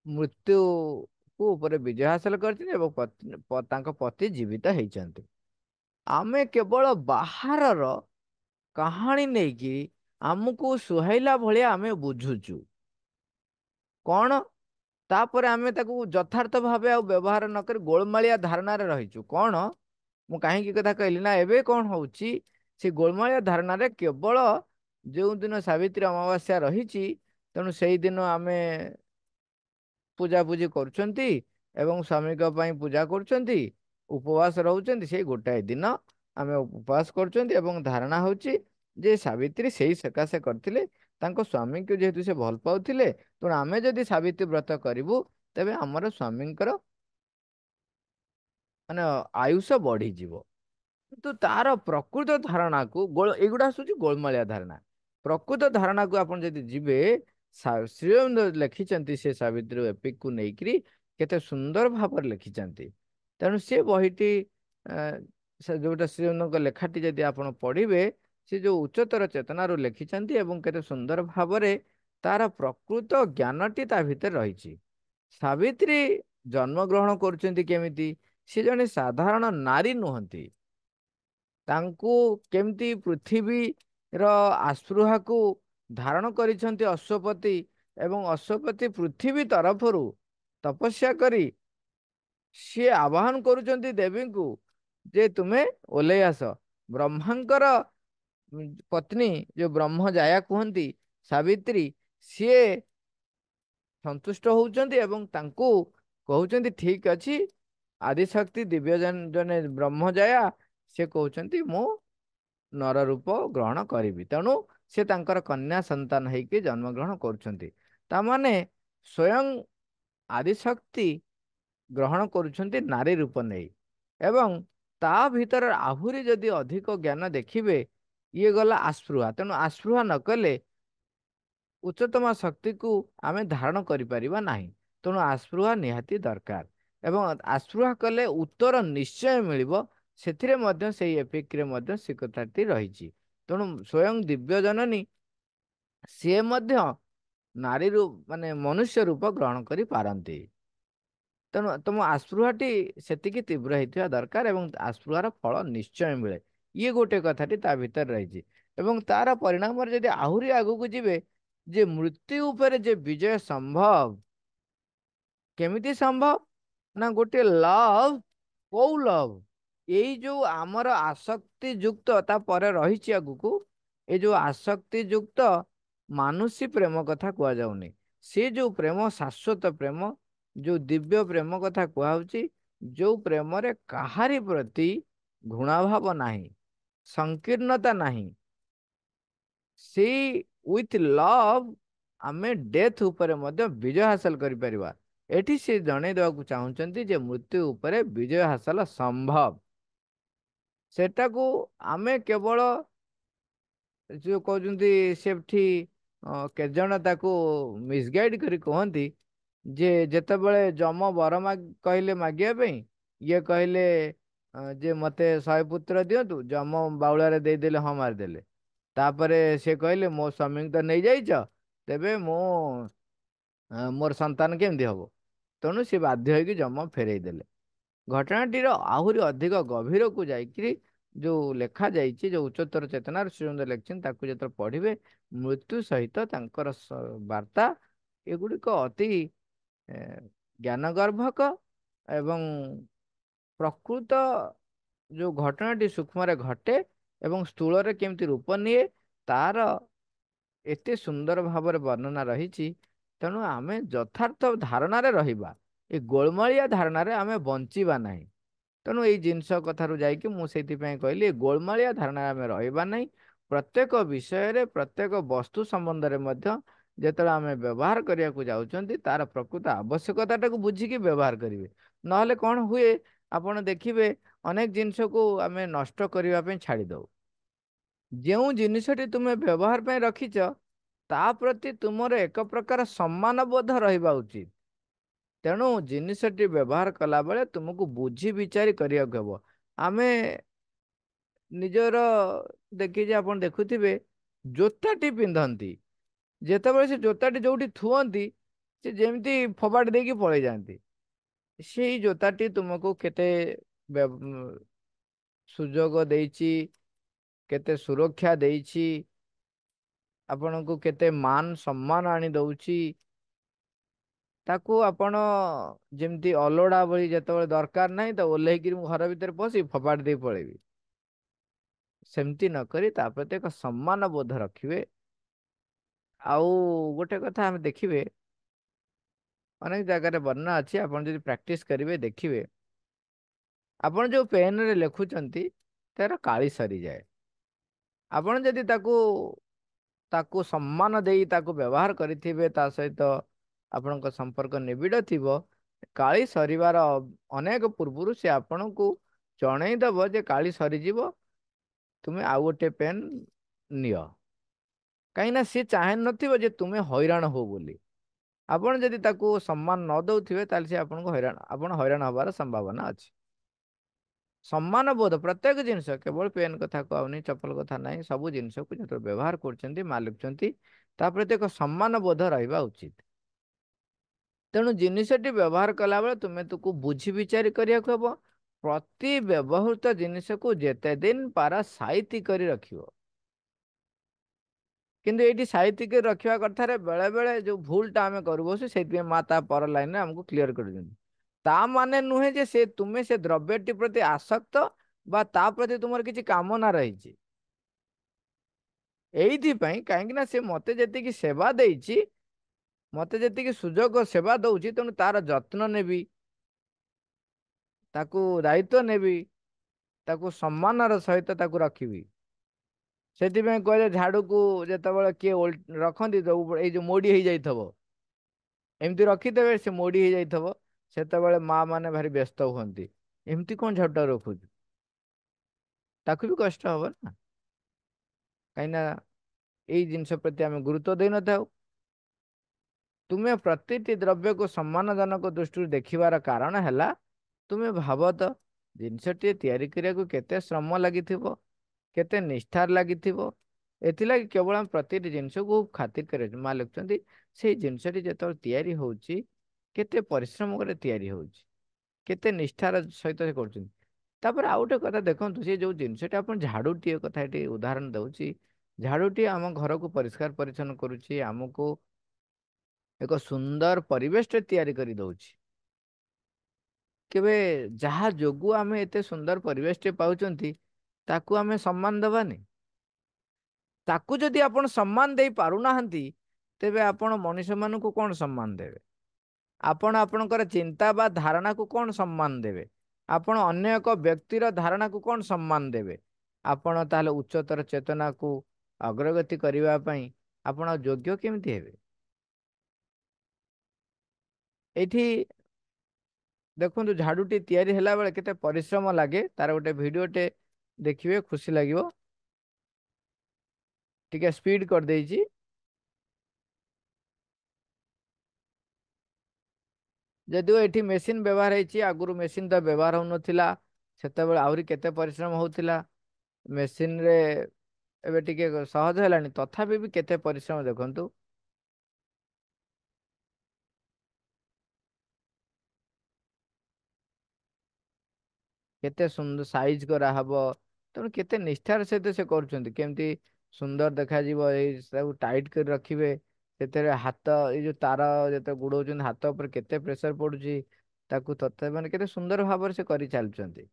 ମୃତ୍ୟୁକୁ ଉପରେ ବିଜୟ ହାସଲ କରିଛନ୍ତି ଏବଂ ତାଙ୍କ ପତି ଜୀବିତ ହେଇଛନ୍ତି। ଆମେ କେବଳ ବାହାରର କାହାଣୀ ନେଇକି ଆମକୁ ସୁହାଇଲା ଭଳିଆ ଆମେ ବୁଝୁଛୁ କଣ, ତାପରେ ଆମେ ତାକୁ ଯଥାର୍ଥ ଭାବେ ଆଉ ବ୍ୟବହାର ନକରି ଗୋଳମାଳିଆ ଧାରଣାରେ ରହିଛୁ କଣ। ମୁଁ କାହିଁକି କଥା କହିଲି ନା, ଏବେ କଣ ହଉଛି, ସେ ଗୋଳମାଳିଆ ଧାରଣାରେ କେବଳ ଯେଉଁ ଦିନ ସାବିତ୍ରୀ ଅମାବାସ୍ୟା ରହିଛି, ତେଣୁ ସେଇ ଦିନ ଆମେ ପୂଜାପୂଜି କରୁଛନ୍ତି ଏବଂ ସ୍ୱାମୀଙ୍କ ପାଇଁ ପୂଜା କରୁଛନ୍ତି, ଉପବାସ ରହୁଛନ୍ତି। ସେଇ ଗୋଟାଏ ଦିନ ଆମେ ଉପବାସ କରୁଛନ୍ତି ଏବଂ ଧାରଣା ହଉଛି ଯେ ସାବିତ୍ରୀ ସେଇ ସକାଶେ କରିଥିଲେ, ତାଙ୍କ ସ୍ୱାମୀଙ୍କୁ ଯେହେତୁ ସେ ଭଲ ପାଉଥିଲେ, ତେଣୁ ଆମେ ଯଦି ସାବିତ୍ରୀ ବ୍ରତ କରିବୁ ତେବେ ଆମର ସ୍ୱାମୀଙ୍କର ମାନେ ଆୟୁଷ ବଢିଯିବ। କିନ୍ତୁ ତାର ପ୍ରକୃତ ଧାରଣାକୁ ଏଇଗୁଡା ଆସୁଛି ଗୋଳମାଳିଆ ଧାରଣା। ପ୍ରକୃତ ଧାରଣାକୁ ଆପଣ ଯଦି ଯିବେ, ଶ୍ରୀ ଅରବିନ୍ଦ ଲେଖିଛନ୍ତି ସେ ସାବିତ୍ରୀ ଏପିକକୁ ନେଇକରି କେତେ ସୁନ୍ଦର ଭାବରେ ଲେଖିଛନ୍ତି। ତେଣୁ ସେ ବହିଟି ସେ ଯୋଉଟା ଶ୍ରୀ ଅରବିନ୍ଦଙ୍କ ଲେଖାଟି ଯଦି ଆପଣ ପଢିବେ, ସେ ଯୋଉ ଉଚ୍ଚତର ଚେତନାରୁ ଲେଖିଛନ୍ତି ଏବଂ କେତେ ସୁନ୍ଦର ଭାବରେ ତାର ପ୍ରକୃତ ଜ୍ଞାନଟି ତା ଭିତରେ ରହିଛି। ସାବିତ୍ରୀ ଜନ୍ମଗ୍ରହଣ କରୁଛନ୍ତି କେମିତି? ସେ ଜଣେ ସାଧାରଣ ନାରୀ ନୁହନ୍ତି। ତାଙ୍କୁ କେମିତି ପୃଥିବୀର ଆସ୍ପୃହାକୁ ଧାରଣ କରିଛନ୍ତି ଅଶ୍ୱପତି, ଏବଂ ଅଶ୍ୱପତି ପୃଥିବୀ ତରଫରୁ ତପସ୍ୟା କରି ସିଏ ଆବାହନ କରୁଛନ୍ତି ଦେବୀଙ୍କୁ ଯେ ତୁମେ ଓହ୍ଲେଇ ଆସ। ବ୍ରହ୍ମାଙ୍କର ପତ୍ନୀ ଯୋଉ ବ୍ରହ୍ମଜାୟା କୁହନ୍ତି ସାବିତ୍ରୀ, ସିଏ ସନ୍ତୁଷ୍ଟ ହଉଛନ୍ତି ଏବଂ ତାଙ୍କୁ କହୁଛନ୍ତି ଠିକ ଅଛି, ଆଦିଶକ୍ତି ଦିବ୍ୟ ଜନେ ବ୍ରହ୍ମଜାୟା ସେ କହୁଛନ୍ତି ମୁଁ ନର ରୂପ ଗ୍ରହଣ କରିବି। ତେଣୁ ସେ ତାଙ୍କର କନ୍ୟା ସନ୍ତାନ ହେଇକି ଜନ୍ମଗ୍ରହଣ କରୁଛନ୍ତି। ତାମାନେ ସ୍ୱୟଂ ଆଦିଶକ୍ତି ଗ୍ରହଣ କରୁଛନ୍ତି ନାରୀ ରୂପ ନେଇ। ଏବଂ ତା ଭିତରେ ଆହୁରି ଯଦି ଅଧିକ ଜ୍ଞାନ ଦେଖିବେ, ଇଏ ଗଲା ଆସ୍ପୃହା। ତେଣୁ ଆସ୍ପୃହା ନ କଲେ ଉଚ୍ଚତମ ଶକ୍ତିକୁ ଆମେ ଧାରଣ କରିପାରିବା ନାହିଁ। ତେଣୁ ଆସ୍ପୃହା ନିହାତି ଦରକାର ଏବଂ ଆସ୍ପୃହା କଲେ ଉତ୍ତର ନିଶ୍ଚୟ ମିଳିବ। ସେଥିରେ ମଧ୍ୟ ସେଇ ଏପିକରେ ମଧ୍ୟ ସେ କଥାଟି ରହିଛି। ତେଣୁ ସ୍ୱୟଂ ଦିବ୍ୟ ଜନନୀ ସିଏ ମଧ୍ୟ ନାରୀରୁ ମାନେ ମନୁଷ୍ୟ ରୂପ ଗ୍ରହଣ କରିପାରନ୍ତି। ତେଣୁ ତମ ଆସ୍ପୃହାଟି ସେତିକି ତୀବ୍ର ହେଇଥିବା ଦରକାର ଏବଂ ଆସ୍ପୃହାର ଫଳ ନିଶ୍ଚୟ ମିଳେ। ଇଏ ଗୋଟେ କଥାଟି ତା ଭିତରେ ରହିଛି। ଏବଂ ତାର ପରିଣାମରେ ଯଦି ଆହୁରି ଆଗକୁ ଯିବେ, ଯେ ମୃତ୍ୟୁ ଉପରେ ଯେ ବିଜୟ ସମ୍ଭବ, କେମିତି ସମ୍ଭବ ନା ଗୋଟେ ଲଭ, କୋଉ ଲଭ, ଏଇ ଯୋଉ ଆମର ଆସକ୍ତି ଯୁକ୍ତ ତାପରେ ରହିଛି ଆଗକୁ, ଏଇ ଯୋଉ ଆସକ୍ତି ଯୁକ୍ତ ମାନୁଷୀ ପ୍ରେମ କଥା କୁହାଯାଉନି। ସେ ଯୋଉ ପ୍ରେମ ଶାଶ୍ୱତ ପ୍ରେମ, ଯୋଉ ଦିବ୍ୟ ପ୍ରେମ କଥା କୁହାହଉଛି, ଯୋଉ ପ୍ରେମରେ କାହାରି ପ୍ରତି ଘୃଣାଭାବ ନାହିଁ, ସଂକୀର୍ଣ୍ଣତା ନାହିଁ, ସେଇ ୱିଥ ଲଭ୍ ଆମେ ଡେଥ୍ ଉପରେ ମଧ୍ୟ ବିଜୟ ହାସଲ କରିପାରିବା। ଏଠି ସେ ଜଣେଇ ଦେବାକୁ ଚାହୁଁଛନ୍ତି ଯେ ମୃତ୍ୟୁ ଉପରେ ବିଜୟ ହାସଲ ସମ୍ଭବ। ସେଟାକୁ ଆମେ କେବଳ ଯୋଉ କହୁଛନ୍ତି ସେଠି କେତେଜଣ ତାକୁ ମିସଗାଇଡ କରି କୁହନ୍ତି ଯେ ଯେତେବେଳେ ଯମ ବର କହିଲେ ମାଗିବା ପାଇଁ, ଇଏ କହିଲେ ଯେ ମତେ 100 ପୁତ୍ର ଦିଅନ୍ତୁ। ଯମ ବାଉଳାରେ ଦେଇଦେଲେ, ହଁ ମାରିଦେଲେ। ତାପରେ ସେ କହିଲେ ମୋ ସ୍ୱାମୀଙ୍କୁ ତ ନେଇଯାଇଛ, ତେବେ ମୁଁ ମୋର ସନ୍ତାନ କେମିତି ହବ? ତେଣୁ ସେ ବାଧ୍ୟ ହୋଇକି ଯମ ଫେରେଇ ଦେଲେ। ଘଟଣାଟିର ଆହୁରି ଅଧିକ ଗଭୀରକୁ ଯାଇକିରି ଯୋଉ ଲେଖା ଯାଇଛି, ଯୋଉ ଉଚ୍ଚତର ଚେତନାର ଶ୍ରୀମନ୍ତ ଲେଖିଛନ୍ତି, ତାକୁ ଯେତେବେଳେ ପଢିବେ, ମୃତ୍ୟୁ ସହିତ ତାଙ୍କର ବାର୍ତ୍ତା ଏଗୁଡିକ ଅତି ଜ୍ଞାନଗର୍ଭକ ଏବଂ ପ୍ରକୃତ ଯୋଉ ଘଟଣାଟି ସୂକ୍ଷ୍ମରେ ଘଟେ ଏବଂ ସ୍ଥୂଳରେ କେମିତି ରୂପ ନିଏ, ତାର ଏତେ ସୁନ୍ଦର ଭାବରେ ବର୍ଣ୍ଣନା ରହିଛି। ତେଣୁ ଆମେ ଯଥାର୍ଥ ଧାରଣାରେ ରହିବା, ଏ ଗୋଳମାଳିଆ ଧାରଣାରେ ଆମେ ବଞ୍ଚିବା ନାହିଁ। ତେଣୁ ଏଇ ଜିନିଷ କଥାରୁ ଯାଇକି ମୁଁ ସେଇଥିପାଇଁ କହିଲି, ଏ ଗୋଳମାଳିଆ ଧାରଣାରେ ଆମେ ରହିବା ନାହିଁ। ପ୍ରତ୍ୟେକ ବିଷୟରେ, ପ୍ରତ୍ୟେକ ବସ୍ତୁ ସମ୍ବନ୍ଧରେ ମଧ୍ୟ ଯେତେବେଳେ ଆମେ ବ୍ୟବହାର କରିବାକୁ ଯାଉଛନ୍ତି, ତାର ପ୍ରକୃତ ଆବଶ୍ୟକତାଟାକୁ ବୁଝିକି ବ୍ୟବହାର କରିବେ। ନହେଲେ କଣ ହୁଏ ଆପଣ ଦେଖିବେ ଅନେକ ଜିନିଷକୁ ଆମେ ନଷ୍ଟ କରିବା ପାଇଁ ଛାଡି ଦଉ। ଯେଉଁ ଜିନିଷଟି ତୁମେ ବ୍ୟବହାର ପାଇଁ ରଖିଛ ତା ପ୍ରତି ତୁମର ଏକ ପ୍ରକାର ସମ୍ମାନ ବୋଧ ରହିବା ଉଚିତ। ତେଣୁ ଜିନିଷଟି ବ୍ୟବହାର କଲା ବେଳେ ତୁମକୁ ବୁଝି ବିଚାରି କରିବାକୁ ହେବ। ଆମେ ନିଜର ଦେଖିଛି, ଆପଣ ଦେଖୁଥିବେ ଜୋତାଟି ପିନ୍ଧନ୍ତି, ଯେତେବେଳେ ସେ ଜୋତାଟି ଯୋଉଠି ଥୁଅନ୍ତି ସେ ଯେମିତି ଫୋପାଡ଼ି ଦେଇକି ପଳେଇ ଯାଆନ୍ତି। ସେଇ ଜୋତାଟି ତୁମକୁ କେତେ ସୁଯୋଗ ଦେଇଛି, କେତେ ସୁରକ୍ଷା ଦେଇଛି, ଆପଣଙ୍କୁ କେତେ ମାନ ସମ୍ମାନ ଆଣି ଦଉଛି, ତାକୁ ଆପଣ ଯେମିତି ଅଲୋଡା ଭଳି ଯେତେବେଳେ ଦରକାର ନାହିଁ ତ ଓହ୍ଲେଇକିରି ମୁଁ ଘର ଭିତରେ ପଶି ଫୋପାଡ଼ି ଦେଇ ପଳେଇବି, ସେମିତି ନକରି ତା ପ୍ରତି ଏକ ସମ୍ମାନ ବୋଧ ରଖିବେ। ଆଉ ଗୋଟେ କଥା ଆମେ ଦେଖିବେ, ଅନେକ ଜାଗାରେ ବର୍ଣ୍ଣନା ଅଛି, ଆପଣ ଯଦି ପ୍ରାକ୍ଟିସ କରିବେ ଦେଖିବେ, ଆପଣ ଯୋଉ ପେନରେ ଲେଖୁଛନ୍ତି ତାର କାଳି ସରିଯାଏ। ଆପଣ ଯଦି ତାକୁ ତାକୁ ସମ୍ମାନ ଦେଇ ତାକୁ ବ୍ୟବହାର କରିଥିବେ, ତା ସହିତ ଆପଣଙ୍କ ସମ୍ପର୍କ ନିବିଡ଼ ଥିବ, କାଳି ସରିବାର ଅନେକ ପୂର୍ବରୁ ସେ ଆପଣଙ୍କୁ ଜଣେଇ ଦବ ଯେ କାଳି ସରିଯିବ, ତୁମେ ଆଉ ଗୋଟେ ପେନ୍ ନିଅ। କାହିଁକି ନା ସିଏ ଚାହେଁ ନଥିବ ଯେ ତୁମେ ହଇରାଣ ହଉ ବୋଲି। ଆପଣ ଯଦି ତାକୁ ସମ୍ମାନ ନ ଦଉଥିବେ ତାହେଲେ ସେ ଆପଣଙ୍କୁ ଆପଣ ହଇରାଣ ହବାର ସମ୍ଭାବନା ଅଛି। ସମ୍ମାନ ବୋଧ ପ୍ରତ୍ୟେକ ଜିନିଷ, କେବଳ ପେନ୍ କଥା କହୁନି, ଚପଲ କଥା ନାହିଁ, ସବୁ ଜିନିଷକୁ ଯେତେବେଳେ ବ୍ୟବହାର କରୁଛନ୍ତି, ମାଲୁଛନ୍ତି, ତା ପ୍ରତି ଏକ ସମ୍ମାନ ବୋଧ ରହିବା ଉଚିତ। ତେଣୁ ଜିନିଷଟି ବ୍ୟବହାର କଲା ବେଳେ ତୁମେ ତାକୁ ବୁଝି ବିଚାରି କରିବାକୁ ହବ। ପ୍ରତି ବ୍ୟବହୃତ ଜିନିଷକୁ ଯେତେ ଦିନ ପାରା ସାଇତି କରି ରଖିବ। କିନ୍ତୁ ଏଇଠି ସାଇତିକି ରଖିବା କଥାରେ ବେଳେ ବେଳେ ଯୋଉ ଭୁଲ ଟା ଆମେ କରୁ ବସୁ, ସେଇଥିପାଇଁ ମା ତା ପର ଲାଇନରେ ଆମକୁ କ୍ଲିୟର କରିଦିଅନ୍ତି। ତା ମାନେ ନୁହେଁ ଯେ ତୁମେ ସେ ଦ୍ରବ୍ୟଟି ପ୍ରତି ଆସକ୍ତ ବା ତା ପ୍ରତି ତୁମର କିଛି କାମନା ରହିଛି। ଏଇଥିପାଇଁ କାହିଁକି ନା ସେ ମତେ ଯେତିକି ସେବା ଦେଇଛି, ମତେ ଯେତିକି ସୁଯୋଗ ସେବା ଦଉଛି, ତେଣୁ ତାର ଯତ୍ନ ନେବି, ତାକୁ ଦାୟିତ୍ୱ ନେବି, ତାକୁ ସମ୍ମାନର ସହିତ ତାକୁ ରଖିବି। ସେଥିପାଇଁ କହିଲେ ଝାଡୁକୁ ଯେତେବେଳେ କିଏ ରଖନ୍ତି ଯୋଉ ଏଇ ଯୋଉ ମୋଡି ହେଇଯାଇଥିବ, ଏମିତି ରଖିଦେବେ, ସେ ମୋଡି ହେଇଯାଇଥିବ, ସେତେବେଳେ ମା ମାନେ ଭାରି ବ୍ୟସ୍ତ ହୁଅନ୍ତି, ଏମିତି କଣ ଝାଡୁଟା ରଖୁଛୁ, ତାକୁ ବି କଷ୍ଟ ହବ ନା। କାହିଁକି ନା ଏଇ ଜିନିଷ ପ୍ରତି ଆମେ ଗୁରୁତ୍ୱ ଦେଇନଥାଉ। ତୁମେ ପ୍ରତିଟି ଦ୍ରବ୍ୟକୁ ସମ୍ମାନଜନକ ଦୃଷ୍ଟିରୁ ଦେଖିବାର କାରଣ ହେଲା, ତୁମେ ଭାବ ତ ଜିନିଷଟିଏ ତିଆରି କରିବାକୁ କେତେ ଶ୍ରମ ଲାଗିଥିବ, କେତେ ନିଷ୍ଠାର ଲାଗିଥିବ। ଏଥିଲାଗି କେବଳ ଆମେ ପ୍ରତିଟି ଜିନିଷକୁ ଖାତିର କରିବା। ମା ଲେଖୁଛନ୍ତି ସେଇ ଜିନିଷଟି ଯେତେବେଳେ ତିଆରି ହଉଛି, କେତେ ପରିଶ୍ରମ করে ତିଆରି ହଉଛି, କେତେ ନିଷ୍ଠାର ସହିତ ସେ କରୁଛନ୍ତି। ତାପରେ ଆଉ ଗୋଟେ କଥା ଦେଖନ୍ତୁ, ସେ ଯୋଉ ଜିନିଷଟା ଆପଣ ଝାଡୁଟିଏ କଥା ଏଠି ଉଦାହରଣ ଦଉଛି, ଝାଡୁଟି ଆମ ଘରକୁ ପରିଷ୍କାର ପରିଚ୍ଛନ୍ନ କରୁଛି, ଆମକୁ ଏକ ସୁନ୍ଦର ପରିବେଶଟେ ତିଆରି କରି ଦଉଛି। କେବେ ଯାହା ଯୋଗୁ ଆମେ ଏତେ ସୁନ୍ଦର ପରିବେଶଟେ ପାଉଛନ୍ତି, ତାକୁ ଆମେ ସମ୍ମାନ ଦବାନି। ତାକୁ ଯଦି ଆପଣ ସମ୍ମାନ ଦେଇ ପାରୁନାହାନ୍ତି, ତେବେ ଆପଣ ମଣିଷ ମାନଙ୍କୁ କଣ ସମ୍ମାନ ଦେବେ? ଆପଣ ଆପଣଙ୍କର ଚିନ୍ତା ବା ଧାରଣାକୁ କଣ ସମ୍ମାନ ଦେବେ? ଆପଣ ଅନ୍ୟ ଏକ ବ୍ୟକ୍ତିର ଧାରଣାକୁ କଣ ସମ୍ମାନ ଦେବେ? ଆପଣ ତାହେଲେ ଉଚ୍ଚତର ଚେତନାକୁ ଅଗ୍ରଗତି କରିବା ପାଇଁ ଆପଣ ଯୋଗ୍ୟ କେମିତି ହେବେ? ଏଇଠି ଦେଖନ୍ତୁ, ଝାଡୁଟି ତିଆରି ହେଲା ବେଳେ କେତେ ପରିଶ୍ରମ ଲାଗେ, ତାର ଗୋଟେ ଭିଡିଓଟେ ଦେଖିବେ, ଖୁସି ଲାଗିବ। ଟିକେ ସ୍ପିଡ କରିଦେଇଛି। ଯଦିଓ ଏଠି ମେସିନ ବ୍ୟବହାର ହେଇଛି, ଆଗରୁ ମେସିନ ତ ବ୍ୟବହାର ହଉନଥିଲା, ସେତେବେଳେ ଆହୁରି କେତେ ପରିଶ୍ରମ ହଉଥିଲା। ମେସିନରେ ଏବେ ଟିକେ ସହଜ ହେଲାଣି, ତଥାପି ବି କେତେ ପରିଶ୍ରମ ଦେଖନ୍ତୁ। କେତେ ସୁନ୍ଦର ସାଇଜ କରାହବ, ତେଣୁ କେତେ ନିଷ୍ଠାର ସହିତ ସେ କରୁଛନ୍ତି, କେମିତି ସୁନ୍ଦର ଦେଖାଯିବ, ଏଇ ସବୁ ଟାଇଟ କରି ରଖିବେ। ସେଥିରେ ହାତ, ଏଇ ଯୋଉ ତାର ଯେତେ ଗୁଡଉଛନ୍ତି, ହାତ ଉପରେ କେତେ ପ୍ରେସର ପଡୁଛି, ତାକୁ ତଥାପି ମାନେ କେତେ ସୁନ୍ଦର ଭାବରେ ସେ କରି ଚାଲିଛନ୍ତି।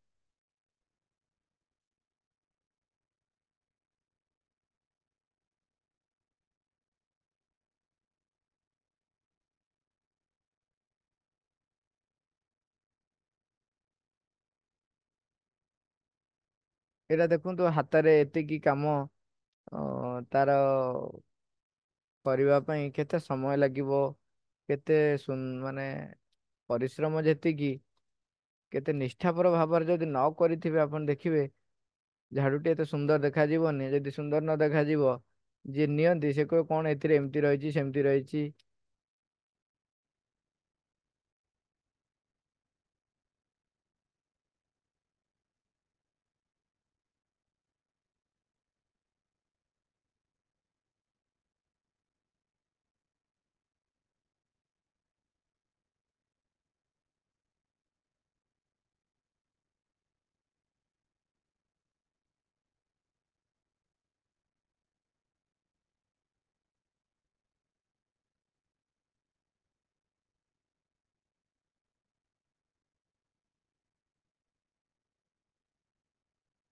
ଏଇଟା ଦେଖନ୍ତୁ, ହାତରେ ଏତିକି କାମ ତାର କରିବା ପାଇଁ କେତେ ସମୟ ଲାଗିବ, କେତେ ମାନେ ପରିଶ୍ରମ ଯେତିକି, କେତେ ନିଷ୍ଠାପର ଭାବରେ ଯଦି ନ କରିଥିବେ ଆପଣ ଦେଖିବେ ଝାଡୁଟି ଏତେ ସୁନ୍ଦର ଦେଖାଯିବନି। ଯଦି ସୁନ୍ଦର ନ ଦେଖାଯିବ, ଯିଏ ନିଅନ୍ତି ସେ କହିବ କଣ ଏଥିରେ ଏମିତି ରହିଛି ସେମିତି ରହିଛି।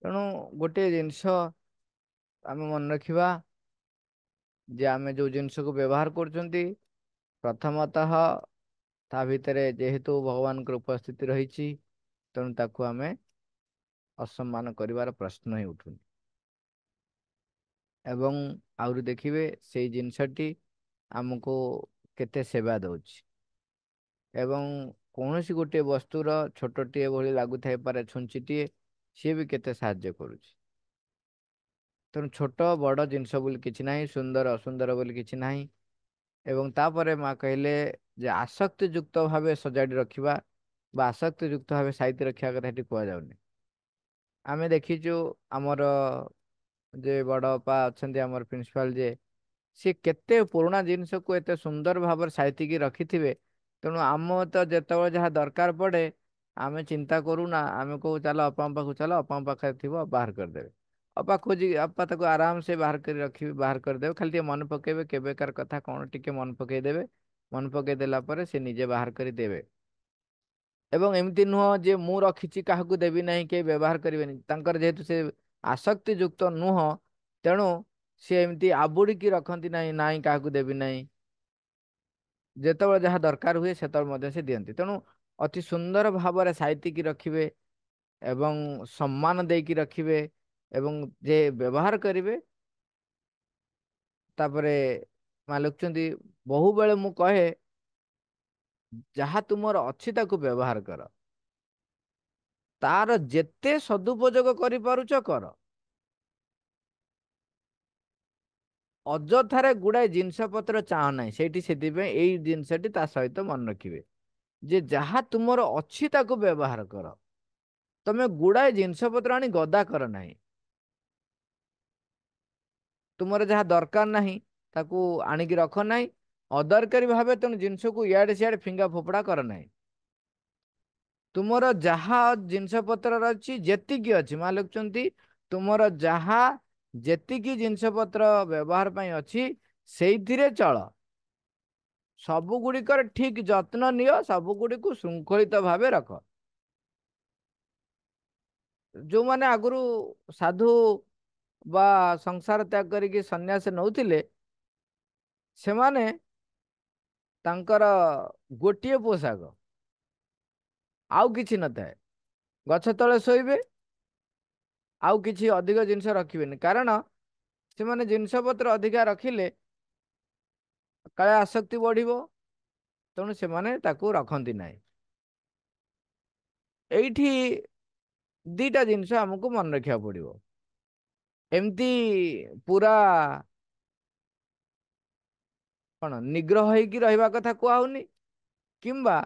ତେଣୁ ଗୋଟିଏ ଜିନିଷ ଆମେ ମନେ ରଖିବା ଯେ ଆମେ ଯୋଉ ଜିନିଷକୁ ବ୍ୟବହାର କରୁଛନ୍ତି, ପ୍ରଥମତଃ ତା ଭିତରେ ଯେହେତୁ ଭଗବାନଙ୍କର ଉପସ୍ଥିତି ରହିଛି, ତେଣୁ ତାକୁ ଆମେ ଅସମ୍ମାନ କରିବାର ପ୍ରଶ୍ନ ହିଁ ଉଠୁନି। ଏବଂ ଆହୁରି ଦେଖିବେ ସେଇ ଜିନିଷଟି ଆମକୁ କେତେ ସେବା ଦଉଛି। ଏବଂ କୌଣସି ଗୋଟିଏ ବସ୍ତୁର ଛୋଟଟିଏ ଭଳି ଲାଗୁଥାଇପାରେ ଛୁଞ୍ଚିଟିଏ, ସିଏ ବି କେତେ ସାହାଯ୍ୟ କରୁଛି। ତେଣୁ ଛୋଟ ବଡ଼ ଜିନିଷ ବୋଲି କିଛି ନାହିଁ, ସୁନ୍ଦର ଅସୁନ୍ଦର ବୋଲି କିଛି ନାହିଁ। ଏବଂ ତାପରେ ମା କହିଲେ ଯେ ଆସକ୍ତି ଯୁକ୍ତ ଭାବେ ସଜାଡ଼ି ରଖିବା ବା ଆସକ୍ତି ଯୁକ୍ତ ଭାବେ ସାଇତି ରଖିବା କଥା ଏଠି କୁହାଯାଉନି। ଆମେ ଦେଖିଛୁ ଆମର ଯେ ବଡ଼ ଅପା ଅଛନ୍ତି ଆମର ପ୍ରିନ୍ସିପାଲ ଯେ, ସିଏ କେତେ ପୁରୁଣା ଜିନିଷକୁ ଏତେ ସୁନ୍ଦର ଭାବରେ ସାଇତିକି ରଖିଥିବେ। ତେଣୁ ଆମ ତ ଯେତେବେଳେ ଯାହା ଦରକାର ପଡ଼େ ଆମେ ଚିନ୍ତା କରୁନା, ଆମେ କହୁ ଚାଲ ଅପାଙ୍କ ପାଖକୁ ଚାଲ, ଅପାଙ୍କ ପାଖରେ ଥିବ ବାହାର କରିଦେବେ। ଅପା ଖୋଜି ଅପା ତାକୁ ଆରାମ ସେ ବାହାର କରି ରଖିବେ, ବାହାର କରିଦେବେ। ଖାଲି ଟିକେ ମନେ ପକେଇବେ କେବେକାର କଥା କଣ ଟିକେ ମନେ ପକେଇଦେବେ। ମନେ ପକେଇ ଦେଲା ପରେ ସେ ନିଜେ ବାହାର କରି ଦେବେ। ଏବଂ ଏମିତି ନୁହଁ ଯେ ମୁଁ ରଖିଛି କାହାକୁ ଦେବି ନାହିଁ, କେହି ବ୍ୟବହାର କରିବେନି। ତାଙ୍କର ଯେହେତୁ ସେ ଆସକ୍ତି ଯୁକ୍ତ ନୁହଁ, ତେଣୁ ସେ ଏମିତି ଆବୁଡିକି ରଖନ୍ତି ନାହିଁ, ନାଇଁ କାହାକୁ ଦେବି ନାହିଁ। ଯେତେବେଳେ ଯାହା ଦରକାର ହୁଏ ସେତେବେଳେ ମଧ୍ୟ ସେ ଦିଅନ୍ତି। ତେଣୁ ଅତି ସୁନ୍ଦର ଭାବରେ ସାଇତିକି ରଖିବେ ଏବଂ ସମ୍ମାନ ଦେଇକି ରଖିବେ ଏବଂ ଯେ ବ୍ୟବହାର କରିବେ। ତାପରେ ମା ଲେଖୁଛନ୍ତି, ବହୁବେଳେ ମୁଁ କହେ ଯାହା ତୁମର ଅଛି ତାକୁ ବ୍ୟବହାର କର। ତାର ଯେତେ ସଦୁପଯୋଗ କରିପାରୁଛ କର। ଅଯଥାରେ ଗୁଡାଏ ଜିନିଷ ପତ୍ର ଚାହ ନାହିଁ ସେଇଠି। ସେଥିପାଇଁ ଏଇ ଜିନିଷଟି ତା ସହିତ ମନେ ରଖିବେ ଯେ ଯାହା ତୁମର ଅଛି ତାକୁ ବ୍ୟବହାର କର। ତମେ ଗୁଡାଏ ଜିନିଷ ପତ୍ର ଆଣି ଗଦା କର ନାହିଁ। ତୁମର ଯାହା ଦରକାର ନାହିଁ ତାକୁ ଆଣିକି ରଖ ନାହିଁ। ଅଦରକାରୀ ଭାବେ ତେଣୁ ଜିନିଷକୁ ଇଆଡେ ସିଆଡେ ଫିଙ୍ଗା ଫୋପଡା କର ନାହିଁ। ତୁମର ଯାହା ଜିନିଷ ପତ୍ରର ଅଛି, ଯେତିକି ଅଛି, ମା ଲେଖୁଛନ୍ତି ତୁମର ଯାହା ଯେତିକି ଜିନିଷ ପତ୍ର ବ୍ୟବହାର ପାଇଁ ଅଛି ସେଇଥିରେ ଚଳ। ସବୁ ଗୁଡ଼ିକର ଠିକ ଯତ୍ନ ନିଅ, ସବୁ ଗୁଡ଼ିକୁ ଶୃଙ୍ଖଳିତ ଭାବେ ରଖ। ଯୋଉମାନେ ଆଗରୁ ସାଧୁ ବା ସଂସାର ତ୍ୟାଗ କରିକି ସନ୍ନ୍ୟାସ ନଉଥିଲେ, ସେମାନେ ତାଙ୍କର ଗୋଟିଏ ପୋଷାକ, ଆଉ କିଛି ନଥାଏ। ଗଛ ତଳେ ଶୋଇବେ, ଆଉ କିଛି ଅଧିକ ଜିନିଷ ରଖିବେନି। କାରଣ ସେମାନେ ଜିନିଷ ପତ୍ର ଅଧିକା ରଖିଲେ କାଳେ ଆସକ୍ତି ବଢିବ, ତେଣୁ ସେମାନେ ତାକୁ ରଖନ୍ତି ନାହିଁ। ଏଇଠି ଦିଟା ଜିନିଷ ଆମକୁ ମନେ ରଖିବାକୁ ପଡିବ। ଏମିତି ପୁରା କଣ ନିଗ୍ରହ ହେଇକି ରହିବା କଥା କୁହା ହଉନି, କିମ୍ବା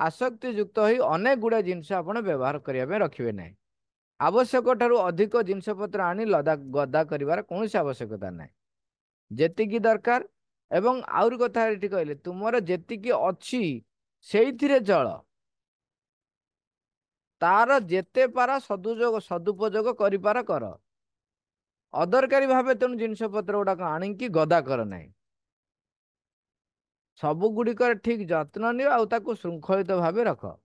ଆସକ୍ତି ଯୁକ୍ତ ହେଇ ଅନେକ ଗୁଡା ଜିନିଷ ଆପଣ ବ୍ୟବହାର କରିବା ପାଇଁ ରଖିବେ ନାହିଁ। ଆବଶ୍ୟକ ଠାରୁ ଅଧିକ ଜିନିଷ ପତ୍ର ଆଣି ଗଦା କରିବାର କୌଣସି ଆବଶ୍ୟକତା ନାହିଁ। ଯେତିକି ଦରକାର, ଏବଂ ଆହୁରି କଥା ଏଠି କହିଲେ ତୁମର ଯେତିକି ଅଛି ସେଇଥିରେ ଚଳ। ତାର ଯେତେ ପାର ସଦୁପଯୋଗ କରିପାର କର। ଅଦରକାରୀ ଭାବେ ତେଣୁ ଜିନିଷ ପତ୍ର ଗୁଡାକ ଆଣିକି ଗଦା କର ନାହିଁ। ସବୁ ଗୁଡ଼ିକର ଠିକ ଯତ୍ନ ନିଅ ଆଉ ତାକୁ ଶୃଙ୍ଖଳିତ ଭାବେ ରଖ।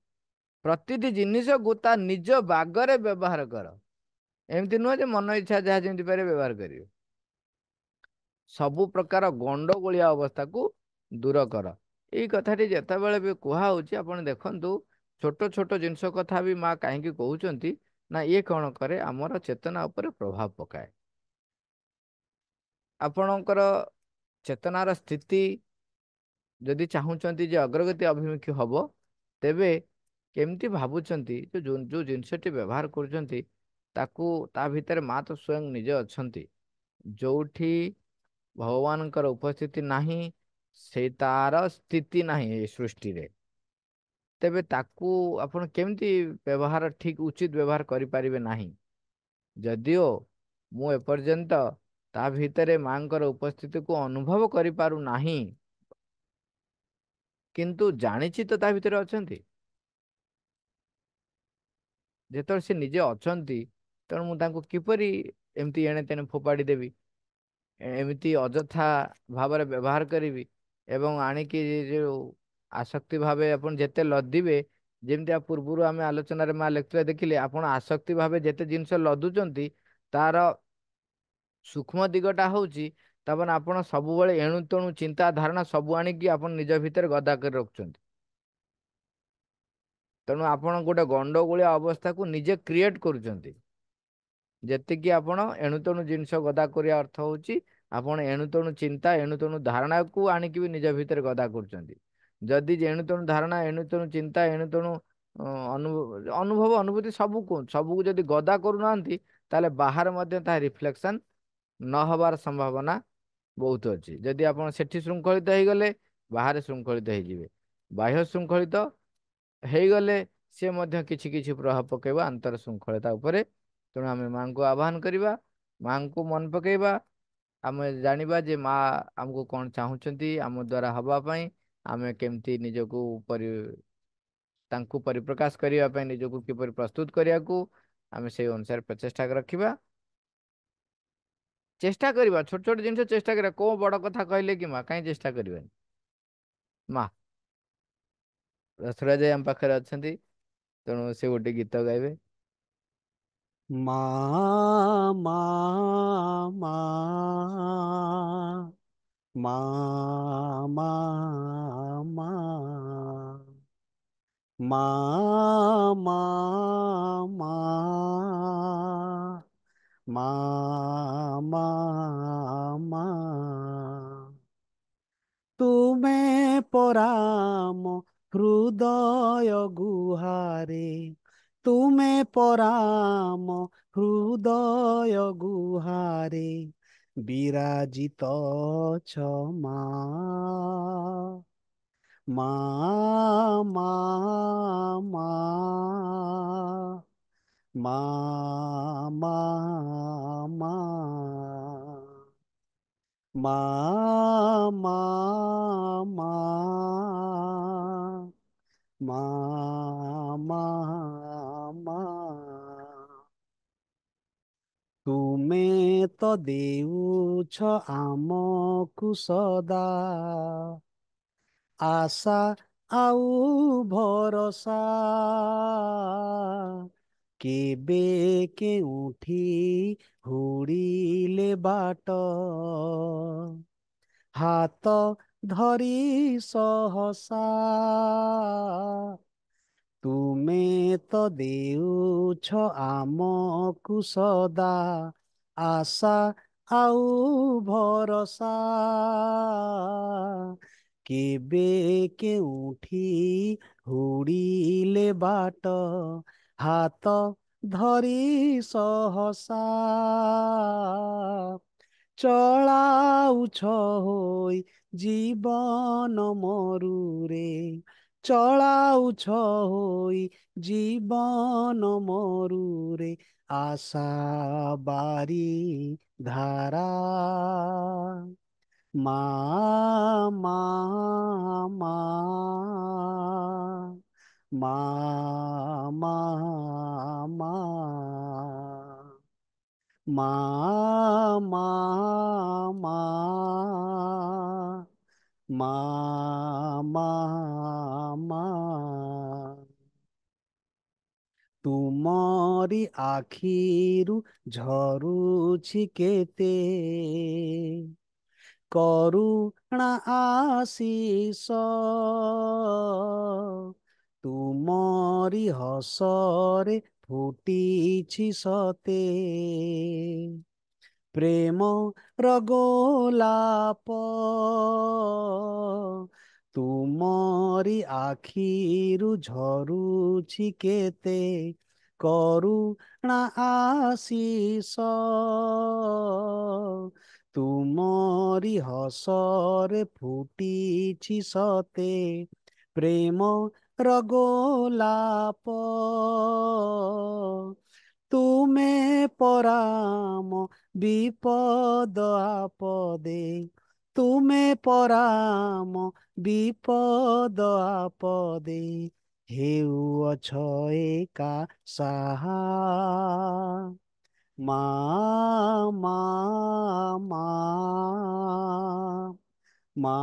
ପ୍ରତିଟି ଜିନିଷକୁ ତା ନିଜ ବାଗରେ ବ୍ୟବହାର କର। ଏମିତି ନୁହଁ ଯେ ମନ ଇଚ୍ଛା ଯାହା ଯେମିତି ପାରେ ବ୍ୟବହାର କରିବେ। ସବୁ ପ୍ରକାର ଗଣ୍ଡଗୋଳିଆ ଅବସ୍ଥାକୁ ଦୂର କର। ଏଇ କଥାଟି ଯେତେବେଳେ ବି କୁହାହଉଛି ଆପଣ ଦେଖନ୍ତୁ, ଛୋଟ ଛୋଟ ଜିନିଷ କଥା ବି ମା କାହିଁକି କହୁଛନ୍ତି ନା, ଇଏ କଣ କରେ ଆମର ଚେତନା ଉପରେ ପ୍ରଭାବ ପକାଏ। ଆପଣଙ୍କର ଚେତନାର ସ୍ଥିତି ଯଦି ଚାହୁଁଛନ୍ତି ଯେ ଅଗ୍ରଗତି ଅଭିମୁଖୀ ହବ, ତେବେ କେମିତି ଭାବୁଛନ୍ତି ଯୋଉ ଯୋଉ ଜିନିଷଟି ବ୍ୟବହାର କରୁଛନ୍ତି ତାକୁ ତା ଭିତରେ ମା ତ ସ୍ୱୟଂ ନିଜେ ଅଛନ୍ତି। ଯୋଉଠି ଭଗବାନଙ୍କର ଉପସ୍ଥିତି ନାହିଁ ସେଇ ତାର ସ୍ଥିତି ନାହିଁ ଏ ସୃଷ୍ଟିରେ। ତେବେ ତାକୁ ଆପଣ କେମିତି ବ୍ୟବହାର ଠିକ ଉଚିତ ବ୍ୟବହାର କରିପାରିବେ ନାହିଁ। ଯଦିଓ ମୁଁ ଏପର୍ଯ୍ୟନ୍ତ ତା ଭିତରେ ମାଙ୍କର ଉପସ୍ଥିତିକୁ ଅନୁଭବ କରିପାରୁନାହିଁ, କିନ୍ତୁ ଜାଣିଛି ତ ତା ଭିତରେ ଅଛନ୍ତି। ଯେତେବେଳେ ସେ ନିଜେ ଅଛନ୍ତି, ତେଣୁ ମୁଁ ତାଙ୍କୁ କିପରି ଏମିତି ଏଣେ ତେଣେ ଫୋପାଡ଼ି ଦେବି, ଏମିତି ଅଯଥା ଭାବରେ ବ୍ୟବହାର କରିବି ଏବଂ ଆଣିକି ଯୋଉ ଆସକ୍ତି ଭାବେ ଆପଣ ଯେତେ ଲଦିବେ, ଯେମିତି ପୂର୍ବରୁ ଆମେ ଆଲୋଚନାରେ ମା ଲେଖୁଥିବା ଦେଖିଲେ, ଆପଣ ଆସକ୍ତି ଭାବେ ଯେତେ ଜିନିଷ ଲଦୁଛନ୍ତି ତାର ସୂକ୍ଷ୍ମ ଦିଗଟା ହଉଛି ତାମାନେ ଆପଣ ସବୁବେଳେ ଏଣୁ ତେଣୁ ଚିନ୍ତା ଧାରଣା ସବୁ ଆଣିକି ଆପଣ ନିଜ ଭିତରେ ଗଦା କରି ରଖୁଛନ୍ତି। ତେଣୁ ଆପଣ ଗୋଟେ ଗଣ୍ଡଗୋଳିଆ ଅବସ୍ଥାକୁ ନିଜେ କ୍ରିଏଟ କରୁଛନ୍ତି। ଯେତିକି ଆପଣ ଏଣୁ ତେଣୁ ଜିନିଷ ଗଦା କରିବା ଅର୍ଥ ହଉଛି ଆପଣ ଏଣୁ ତେଣୁ ଚିନ୍ତା ଏଣୁ ତେଣୁ ଧାରଣାକୁ ଆଣିକି ବି ନିଜ ଭିତରେ ଗଦା କରୁଛନ୍ତି। ଯଦି ଏଣୁ ତେଣୁ ଧାରଣା ଏଣୁ ତେଣୁ ଚିନ୍ତା ଏଣୁ ତେଣୁ ଅନୁଭବ ଅନୁଭୂତି ସବୁ ସବୁକୁ ଯଦି ଗଦା କରୁନାହାନ୍ତି, ତାହେଲେ ବାହାରେ ମଧ୍ୟ ତାହା ରିଫ୍ଲେକ୍ସନ ନହବାର ସମ୍ଭାବନା ବହୁତ ଅଛି। ଯଦି ଆପଣ ସେଠି ଶୃଙ୍ଖଳିତ ହେଇଗଲେ ବାହାରେ ଶୃଙ୍ଖଳିତ ହେଇଯିବେ, ବାହ୍ୟ ଶୃଙ୍ଖଳିତ ହେଇଗଲେ ସେ ମଧ୍ୟ କିଛି କିଛି ପ୍ରଭାବ ପକେଇବ ଆନ୍ତର ଶୃଙ୍ଖଳତା ଉପରେ। ତେଣୁ ଆମେ ମାଙ୍କୁ ଆହ୍ୱାନ କରିବା, ମାଙ୍କୁ ମନେ ପକେଇବା, ଆମେ ଜାଣିବା ଯେ ମା ଆମକୁ କଣ ଚାହୁଁଛନ୍ତି ଆମ ଦ୍ୱାରା ହବା ପାଇଁ, ଆମେ କେମିତି ନିଜକୁ ତାଙ୍କୁ ପରିପ୍ରକାଶ କରିବା ପାଇଁ ନିଜକୁ କିପରି ପ୍ରସ୍ତୁତ କରିବାକୁ ଆମେ ସେଇ ଅନୁସାରେ ପ୍ରଚେଷ୍ଟା ରଖିବା। ଚେଷ୍ଟା କରିବା, ଛୋଟ ଛୋଟ ଜିନିଷ ଚେଷ୍ଟା କରିବା। କୋଉ ବଡ କଥା କହିଲେ କି ମା କାହିଁ ଚେଷ୍ଟା କରିବାନି। ମା ରସରାଜ ଆମ ପାଖରେ ଅଛନ୍ତି, ତେଣୁ ସେ ଗୋଟେ ଗୀତ ଗାଇବେ। ମା ମା ମା ମା ମା ମା ମା ମା ମା ମା ମା ମା ତୁମେ ପରାମ ହୃଦୟ ଗୁହାରେ, ତୁମେ ପରାମ ହୃଦୟ ଗୁହାରେ ବିରାଜିତ ମା ମା ମା ମା ମା ମା ମା ମା ମା ମା ମା ମା ମା ତୁମେ ତ ଦେଉଛ ଆମକୁ ସଦା ଆଶା ଆଉ ଭରସା, କେବେ କେଉଁଠି ହୁଡ଼ିଲେ ବାଟ ହାତ ଧରି ସହସା, ତୁମେ ତ ଦେଉଛ ଆମକୁ ସଦା ଆଶା ଆଉ ଭରସା, କେବେ କେଉଁଠି ହୁଡ଼ିଲେ ବାଟ ହାତ ଧରି ସହସା, ଚଳାଉଛ ହୋଇ ଜୀବନ ମରୁରେ, ଚଳାଉଛ ହୋଇ ଜୀବନ ମରୁରେ ଆଶା ବାରି ଧାରା ମା ମା ମା ମା ମା ମା ମା ମା ମା ମା ମା ମା ତୁମରି ଆଖିରୁ ଝରୁଛି କେତେ କରୁଣା ଆଶିଷ, ତୁମରି ହସରେ ଫୁଟିଛି ସତେ ପ୍ରେମ ର ଗୋଲାପ, ତୁମରି ଆଖିରୁ ଝରୁଛି କେତେ କରୁଣା ଆଶିଷ। ତୁମରି ହସରେ ଫୁଟିଛି ସତେ ପ୍ରେମର ଗୋଲାପ। ତୁମେ ପରାମ ବିପଦ ଆପଦେ, ତୁମେ ପରାମ ବିପଦ ଆପଦେ, ହେଉଅଛ ଏକା ସାହା। ମା ମା ମା ମା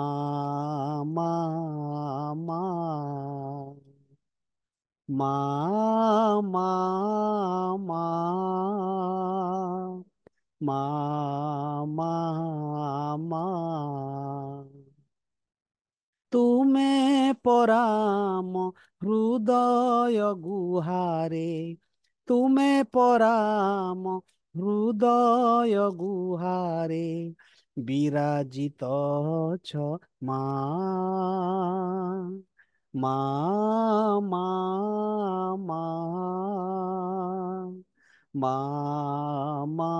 ମା ମା ମା ମା ମା ମା ମା ମା। ତୁମେ ପରାମ ହୃଦୟ ଗୁହାରେ, ତୁମେ ପରାମ ହୃଦୟ ଗୁହାରେ, ବିରାଜିତ ଅଛ ମା। ମା ମା ମା ମା ମା ମା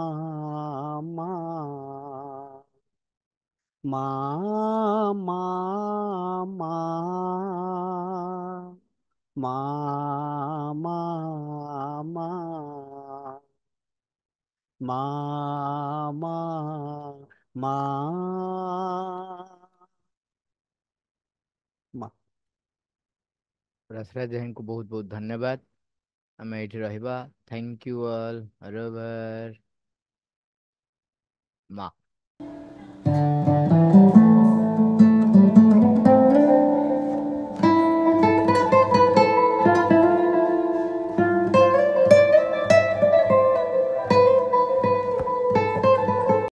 ମା ମା ମା ମା ମା ମା ମା ମା ମା ମା। ରସରାଜ ଭାଇଙ୍କୁ ବହୁତ ବହୁତ ଧନ୍ୟବାଦ। ଆମେ ଏଇଠି ରହିବା। Thank you all. ରବାର ମା।